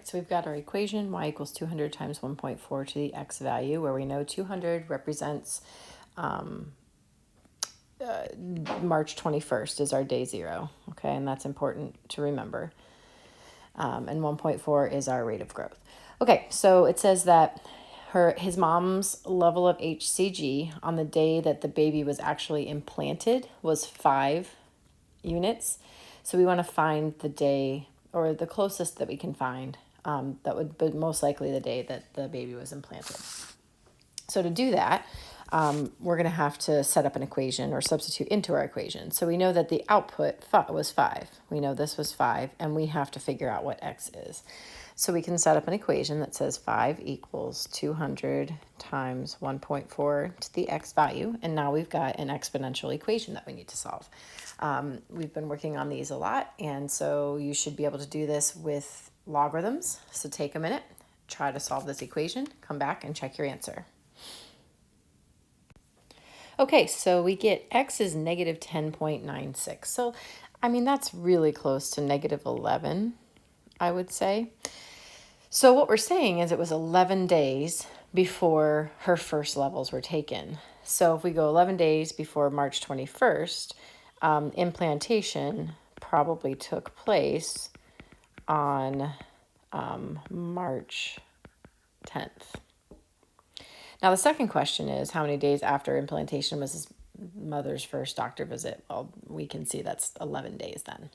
right, so we've got our equation, y equals 200 times 1.4 to the x value, where we know 200 represents March 21st is our day 0, okay, and that's important to remember. And 1.4 is our rate of growth. Okay, so it says that his mom's level of HCG on the day that the baby was actually implanted was 5 units. So we want to find the day, or the closest that we can find, that would be most likely the day that the baby was implanted. So to do that, we're going to have to set up an equation or substitute into our equation. So we know that the output was 5. We know this was 5, and we have to figure out what x is. So we can set up an equation that says 5 equals 200 times 1.4 to the x value, and now we've got an exponential equation that we need to solve. We've been working on these a lot, and so you should be able to do this with logarithms. So take a minute, try to solve this equation, come back and check your answer. Okay, so we get x is negative 10.96. So, I mean, that's really close to negative 11, I would say. So what we're saying is it was 11 days before her first levels were taken. So if we go 11 days before March 21st, implantation probably took place on March 10th. Now, the second question is, how many days after implantation was his mother's first doctor visit? Well, we can see that's 11 days then.